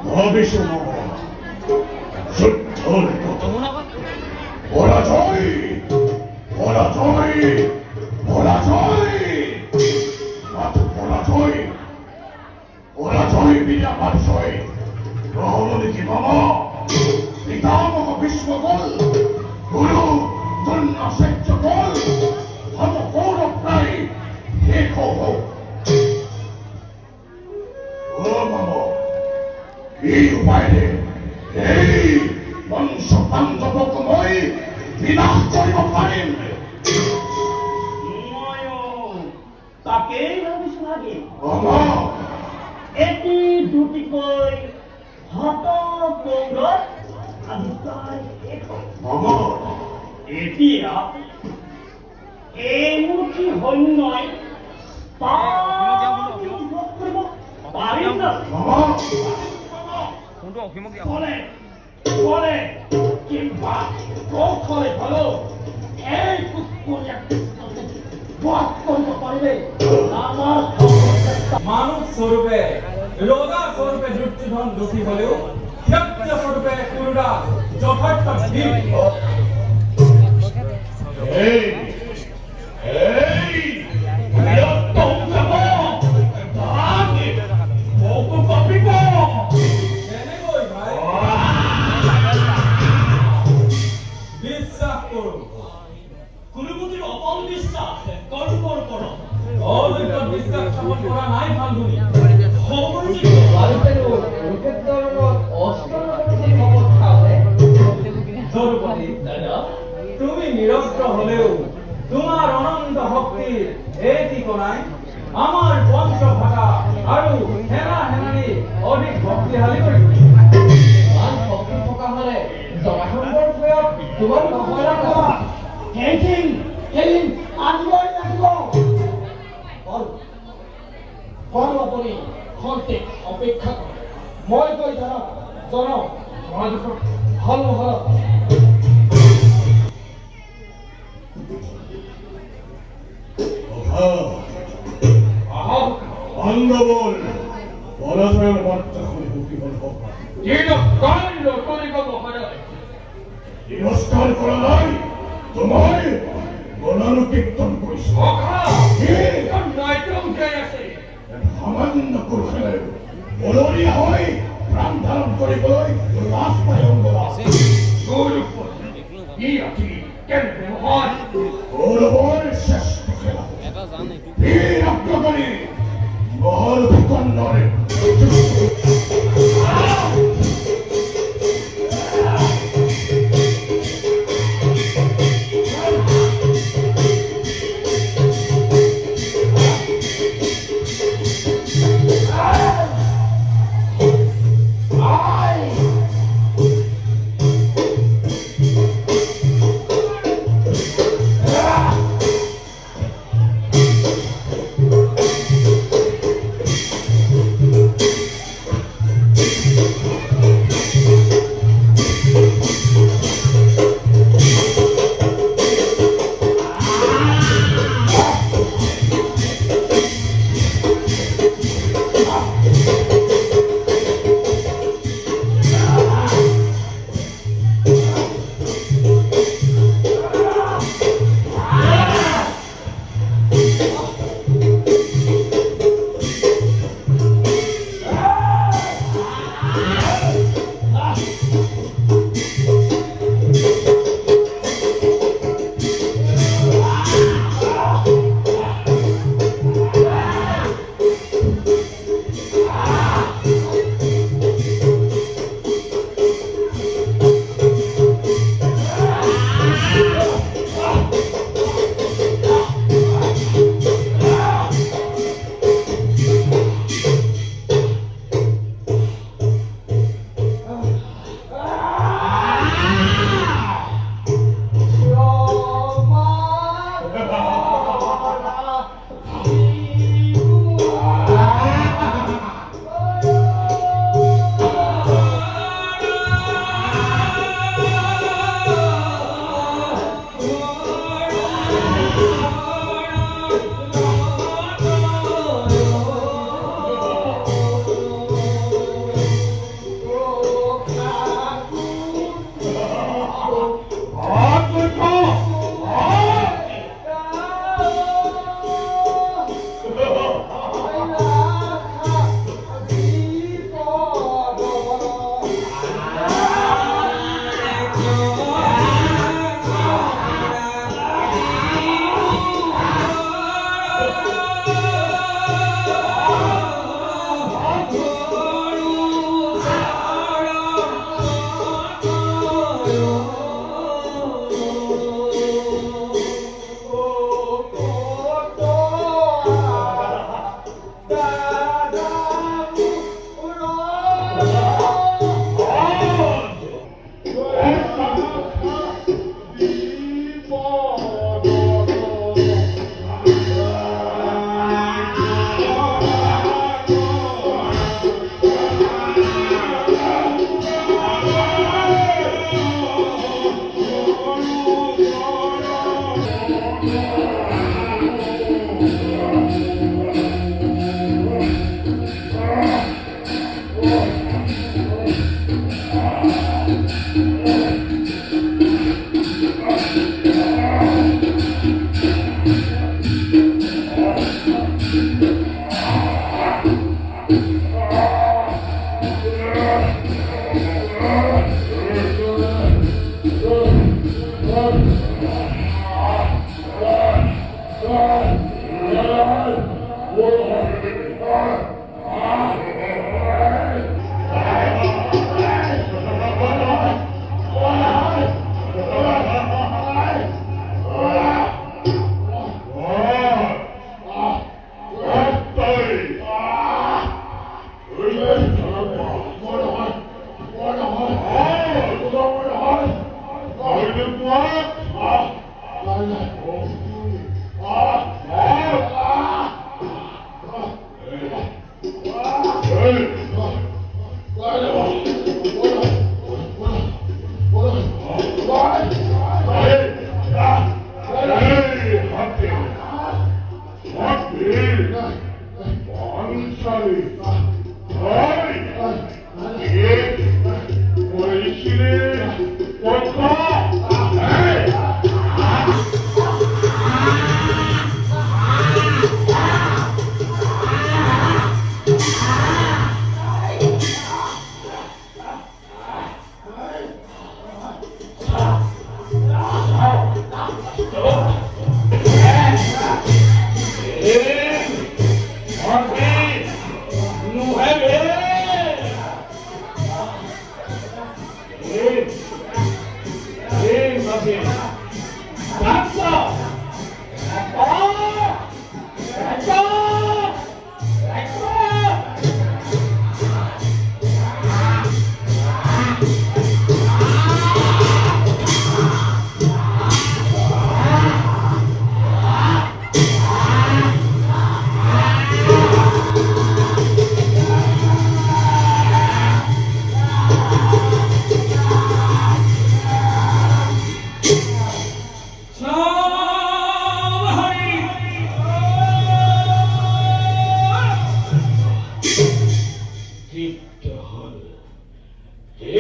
ভবিষ্যৎ যুদ্ধর পরাজয় পরাজয় পরাজয় মাত্র পরাজয় পরাজয় বিনা পার্শ্বয় রহমনিকি মামা পিতামহ বিশ্বকল গুরু জন্মাসেজ্যকল ধর্ম গৌরব প্রায় দেখো হোক ও মামা এই উপায়ে এই বংশ বান্ধবকময় বিনাশ করিব পারেন তাকেই ভাবিস লাগে এটি দুটিকৈ হত কৌরব এতিয়া এই মুঠি সৈন্যই পাৰিম না বলে কিংবা কৌশলে হলো এই কুকুৰিয়া বধ কৰিব পাৰিবে আমার মানব স্বরূপে রোগা স্বরূপে দুর্যোধন দুঃখী হলেও ক্ষেত্র স্বরূপে কুরুরা যথার্থ ভীম এই এই বিরক্তম যাব দাঁড়ে ওকো কপিব কেনে গই ভাই বিশ্বাস করো কুলপতির অপল বিশ্বাস কর করো অদ্বৈত বিশ্বাস স্থাপন করা নাই ফাল্গুনি তুমি নিরস্ত্র হলেও তোমার অনন্ত ভক্তির এই ঠিকনায় আমার পঞ্চ ভাষা আৰু হেনা হেনানি অধিক ভক্তিশালী কৰি ভক্তি থকা হলে জনাসম্ভৰ প্ৰয়োগ তোমাক নহয় ৰাখা সেইদিন আনিবই লাগিব ফল আপুনি খন্তেক অপেক্ষা কৰে মই গৈ জনাওঁ মই হল নহল পাণ্ডবর পরাজয়ের বার্তা করে দুঃখী হল তিরস্কার করা নাই তোমায় গণানুকীর্তন করিস সামান্য পুরুষের বলরিয়া হয় প্রাণ ধারণ কৰিবলৈ লাভ পায় অঙ্গৰাজ গৌৰবৰ শ্ৰেষ্ঠ খেলা বীৰ অগ্ৰগণী মহল ভূখণ্ডৰে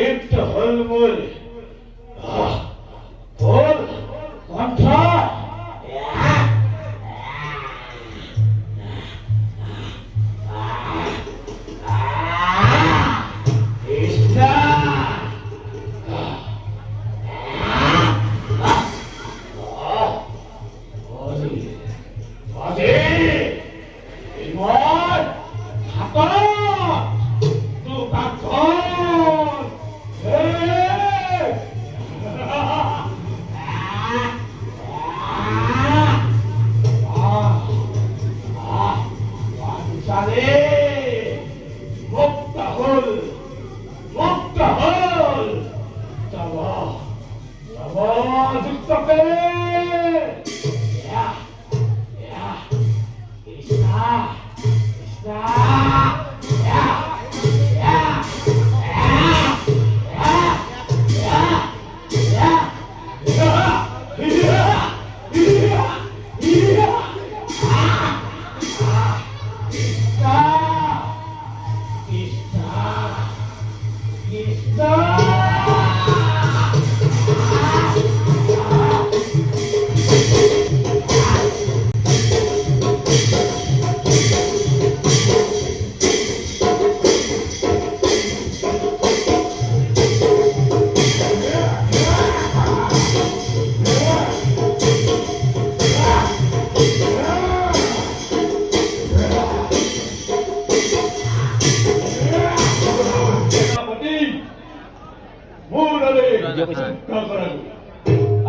একটা হল বল বল কণ্ঠা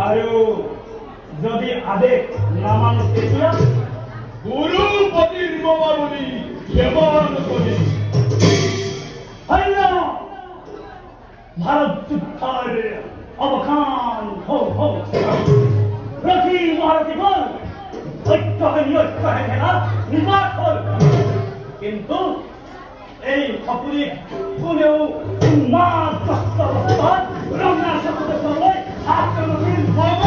আৰু যদি আদেশ নামানো তেতিয়া গুৰুপতি নিৰ্মমাবলী সেৱান কৰি ভাৰত যুদ্ধৰ অৱসান হওক হওক ৰথী মহাৰথী গল ঐক্যহে খেলা নিৰ্বাক হল কিন্তু এই সপুৰি কোনেও উন্মাদগ্ৰস্ত অৱস্থাত ৰঙা চকুলৈ আক্ৰমণশীল হব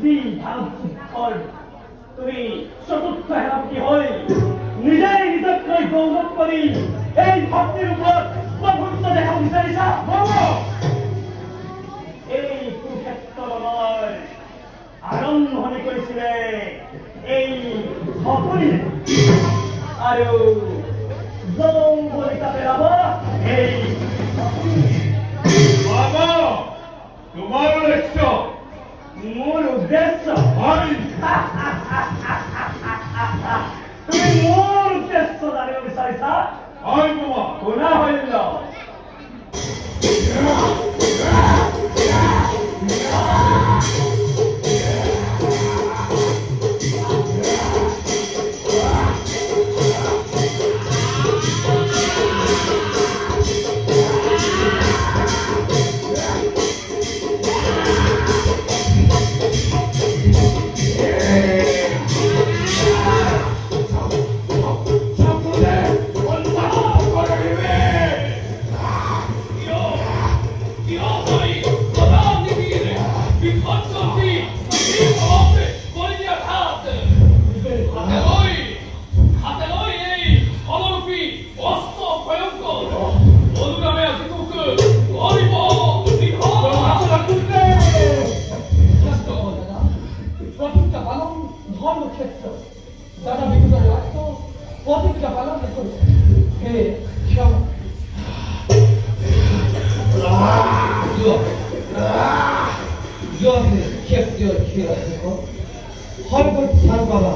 যি ভাৰত যুদ্ধৰ তুমি চতুৰ্থ সেনাপতি হৈ নিজেই নিজকৈ গৌৰৱ কৰি এই ভক্তিৰ ওপৰত প্ৰভুত্ব দেখাব বিচাৰিছা এই কুৰুক্ষেত্ৰৰ আৰম্ভণি কৰিছিলে এই সপৰিয়ে আৰু যৌৱনিতা পেলাব এই বাবা তোমাৰ লক্ষ্য মোৰ উদ্দেশ্য হয় তুমি মোৰ উদ্দেশ্য জানিব বিচাৰিছা হয় বাবা শুনা হইল ধৰ্মক্ষেত্ৰ দাদা বিগত ৰাষ্ট্ৰ প্ৰতিজ্ঞা পালন কৰে হে ক্ষমা ক্ষেত্ৰীয় ক্ষীৰ সৰ্বোচ্চ বাবা